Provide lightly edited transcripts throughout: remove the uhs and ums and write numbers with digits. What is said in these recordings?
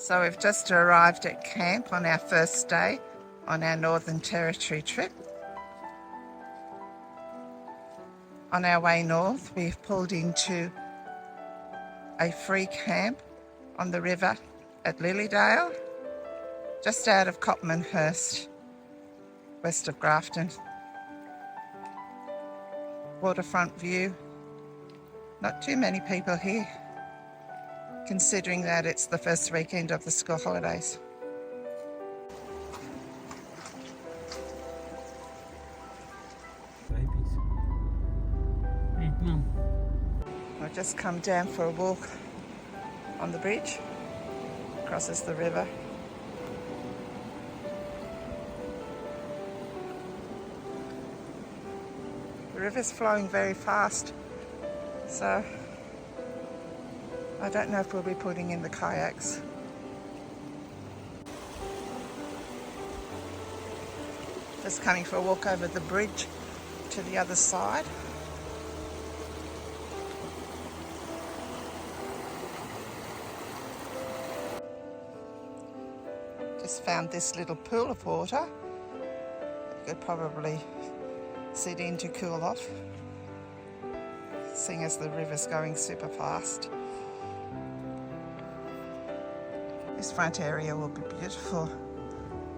So we've just arrived at camp on our first day on our Northern Territory trip. On our way north, we've pulled into a free camp on the river at Lilydale, just out of Copmanhurst, west of Grafton. Waterfront view. Not too many people here, considering that it's the first weekend of the school holidays. Babies. Hey, Mum. I've just come down for a walk on the bridge, crosses the river. The river's flowing very fast, so I don't know if we'll be putting in the kayaks. Just coming for a walk over the bridge to the other side. Just found this little pool of water. You could probably sit in to cool off, seeing as the river's going super fast. This front area will be beautiful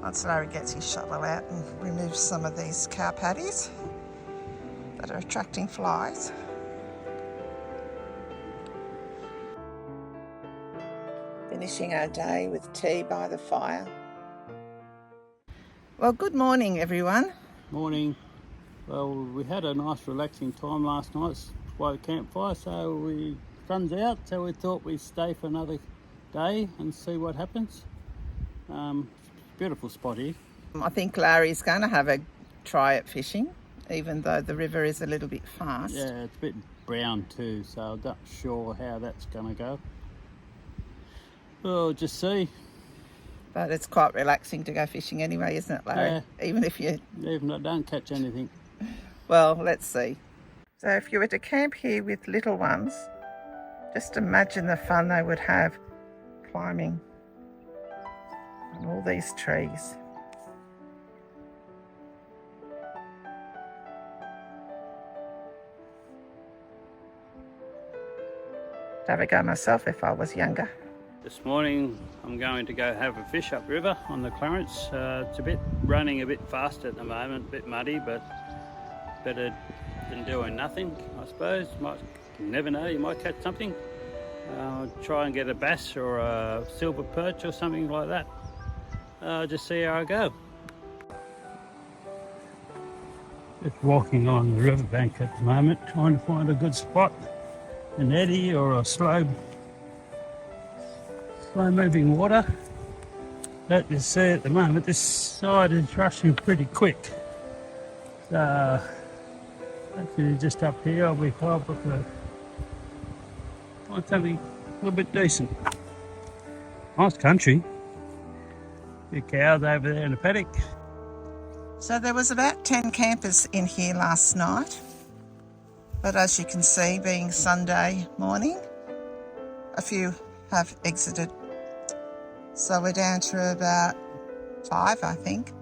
once Larry gets his shovel out and removes some of these cow patties that are attracting flies. Finishing our day with tea by the fire. Well, good morning, everyone. Morning. Well, we had a nice relaxing time last night by the campfire, so sun's out, so we thought we'd stay for another day and see what happens. Beautiful spot here. I think Larry's going to have a try at fishing, even though the river is a little bit fast. Yeah, it's a bit brown too, so I'm not sure how that's going to go. We'll just see. But it's quite relaxing to go fishing anyway, isn't it, Larry? Yeah. Even if I don't catch anything. Well, let's see. So if you were to camp here with little ones, just imagine the fun they would have climbing on all these trees. I'd have a go myself if I was younger. This morning I'm going to go have a fish upriver on the Clarence. It's running a bit fast at the moment, a bit muddy, but better than doing nothing, I suppose. You never know, you might catch something. Try and get a bass or a silver perch or something like that. Just see how I go. Just walking on the riverbank at the moment, trying to find a good spot, an eddy or a slow moving water. That you see at the moment, this side is rushing pretty quick. So actually just up here I'll be able to find something a little bit decent. Nice country. Few cows over there in the paddock. So there was about 10 campers in here last night, but as you can see, being Sunday morning, a few have exited. So we're down to about 5, I think.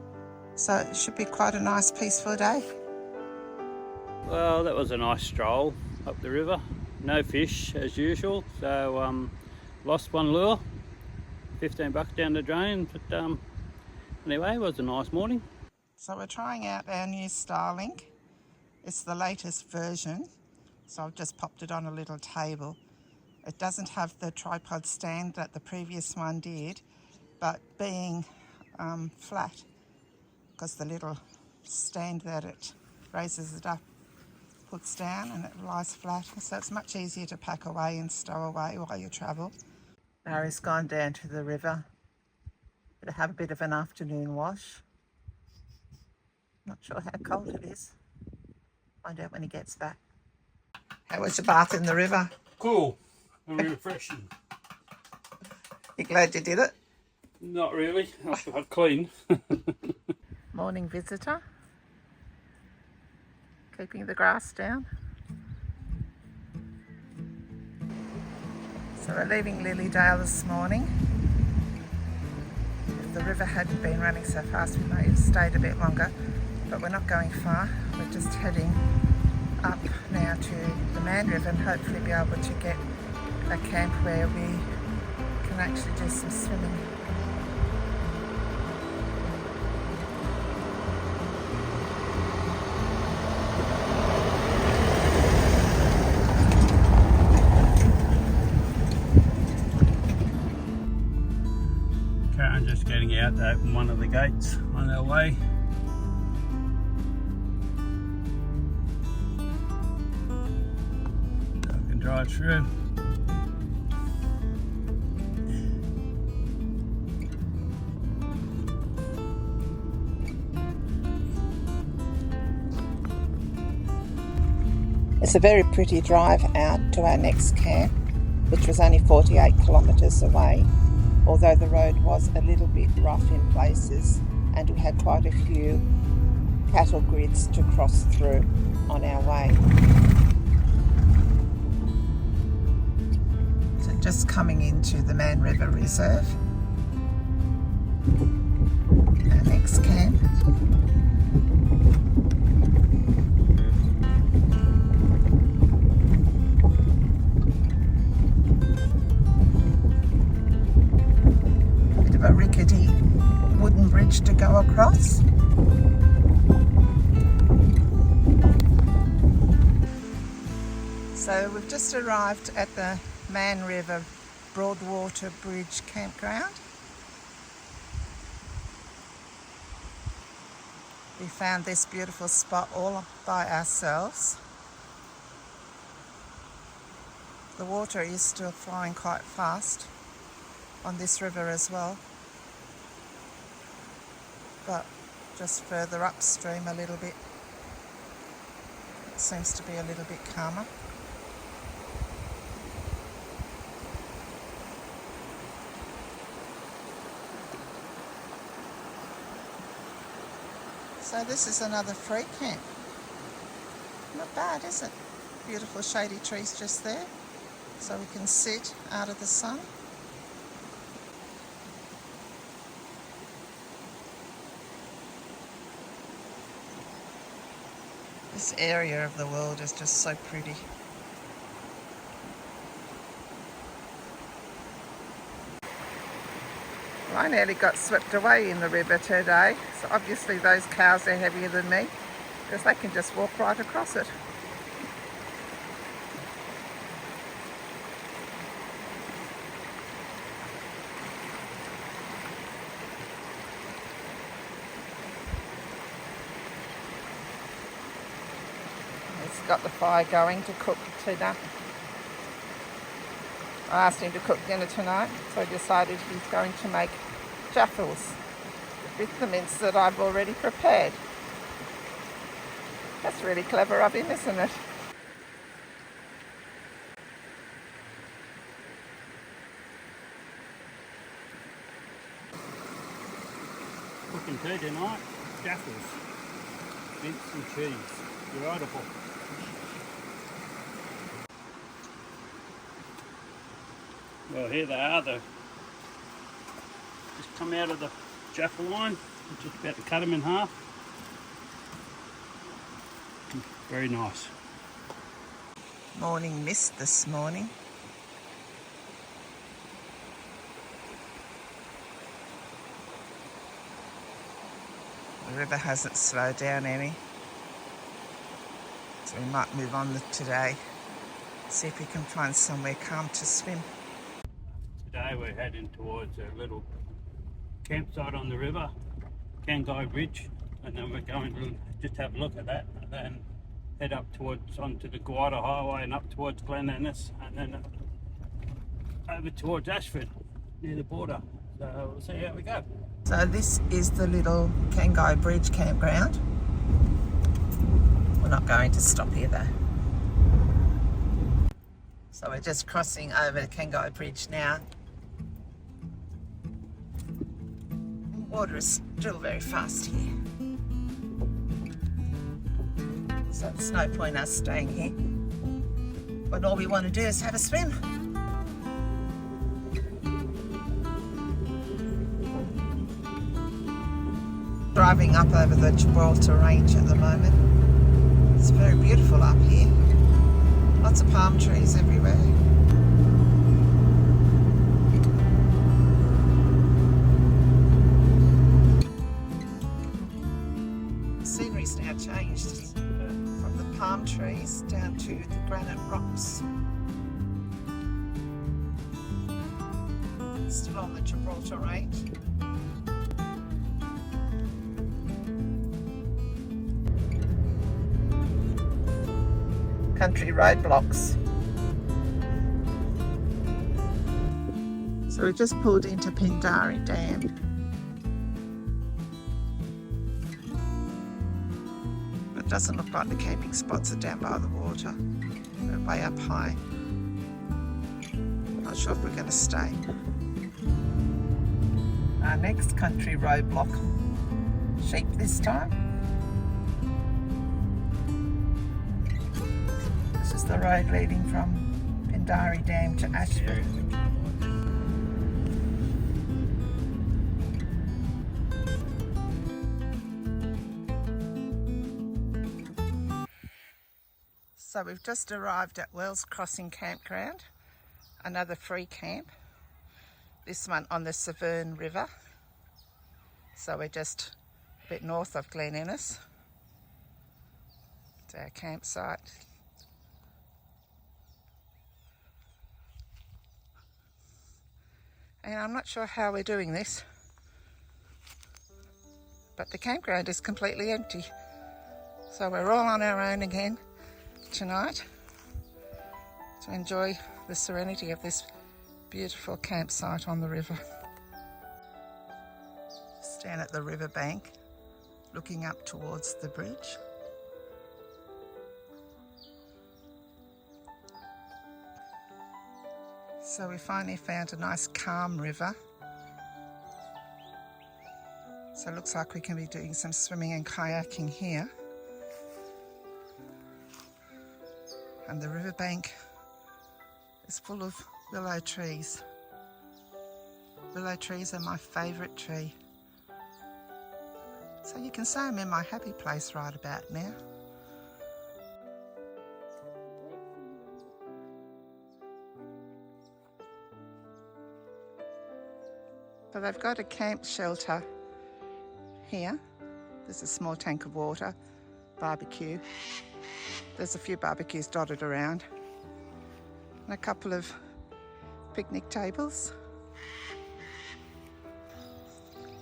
So it should be quite a nice, peaceful day. Well, that was a nice stroll up the river. No fish as usual, so lost one lure. $15 down the drain, but anyway, it was a nice morning. So we're trying out our new Starlink. It's the latest version, so I've just popped it on a little table. It doesn't have the tripod stand that the previous one did, but being flat, because the little stand that it raises it up puts down and it lies flat, so it's much easier to pack away and stow away while you travel. Larry's gone down to the river to have a bit of an afternoon wash. Not sure how cold it is. Find out when he gets back. How was your bath in the river? Cool and refreshing. You glad you did it? Not really, I've cleaned. Morning visitor. Keeping the grass down. So we're leaving Lilydale this morning, if the river hadn't been running so fast, we might have stayed a bit longer, but we're not going far. We're just heading up now to the Mann River and hopefully be able to get a camp where we can actually do some swimming. I'm just getting out to open one of the gates on our way. So I can drive through. It's a very pretty drive out to our next camp, which was only 48 kilometres away, although the road was a little bit rough in places and we had quite a few cattle grids to cross through on our way. So just coming into the Mann River Reserve, our next camp. A rickety wooden bridge to go across. So we've just arrived at the Mann River Broadwater Bridge Campground. We found this beautiful spot all by ourselves. The water is still flowing quite fast on this river as well, but just further upstream a little bit it seems to be a little bit calmer. So this is another free camp. Not bad, is it? Beautiful shady trees just there, so we can sit out of the sun. This area of the world is just so pretty. Well, I nearly got swept away in the river today, so obviously those cows are heavier than me because they can just walk right across it. He's got the fire going to cook dinner. I asked him to cook dinner tonight, so he decided he's going to make jaffles with the mince that I've already prepared. That's really clever of him, isn't it? Cooking tea tonight, jaffles, mince and cheese. You're audible. Well, here they are. They just come out of the jaffle line. I'm just about to cut them in half. Very nice. Morning mist this morning. The river hasn't slowed down any, so we might move on today, see if we can find somewhere calm to swim. Today we're heading towards a little campsite on the river, Kango Bridge, and then we're going to just have a look at that and then head up towards onto the Water Highway and up towards Glen Innes and then over towards Ashford near the border. So we'll see how we go. So this is the little Kango Bridge campground. We're not going to stop here though. So we're just crossing over the Kango Bridge now. Water is still very fast here, so there's no point us staying here. But all we want to do is have a swim. driving up over the Gibraltar Range at the moment. It's very beautiful up here. Lots of palm trees everywhere. The scenery's now changed from the palm trees down to the granite rocks. Still on the Gibraltar Range. Country roadblocks. So we just pulled into Pindari Dam. It doesn't look like the camping spots are down by the water. They're way up high. Not sure if we're going to stay. Our next country roadblock. Sheep this time. This is the road leading from Pindari Dam to Ashford. So we've just arrived at Wells Crossing Campground, another free camp. This one on the Severn River. So we're just a bit north of Glen Innes. It's our campsite. And I'm not sure how we're doing this, but the campground is completely empty. So we're all on our own again tonight to enjoy the serenity of this beautiful campsite on the river. Stand at the riverbank looking up towards the bridge. So we finally found a nice calm river. So it looks like we can be doing some swimming and kayaking here. And the riverbank is full of willow trees. Willow trees are my favourite tree. So you can say I'm in my happy place right about now. So they've got a camp shelter here. There's a small tank of water, barbecue. There's a few barbecues dotted around. And a couple of picnic tables.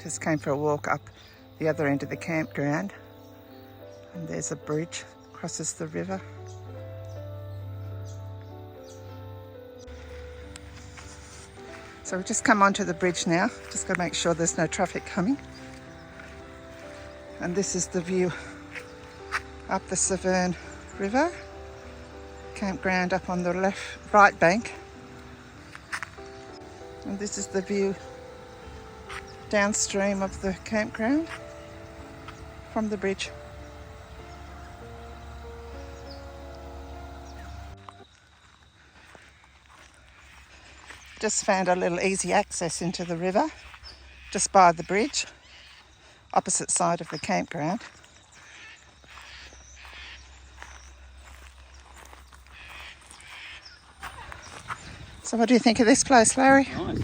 Just came for a walk up the other end of the campground. And there's a bridge, crosses the river. So we've just come onto the bridge now. Just got to make sure there's no traffic coming. And this is the view up the Severn River. Campground up on the right bank. And this is the view downstream of the campground from the bridge. Just found a little easy access into the river, just by the bridge, opposite side of the campground. So what do you think of this place, Larry? Nice.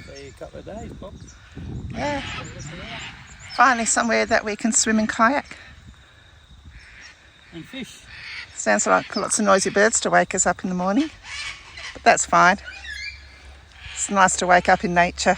See a couple of days, Bob. Yeah. Finally somewhere that we can swim and kayak. And fish. Sounds like lots of noisy birds to wake us up in the morning, but that's fine. It's nice to wake up in nature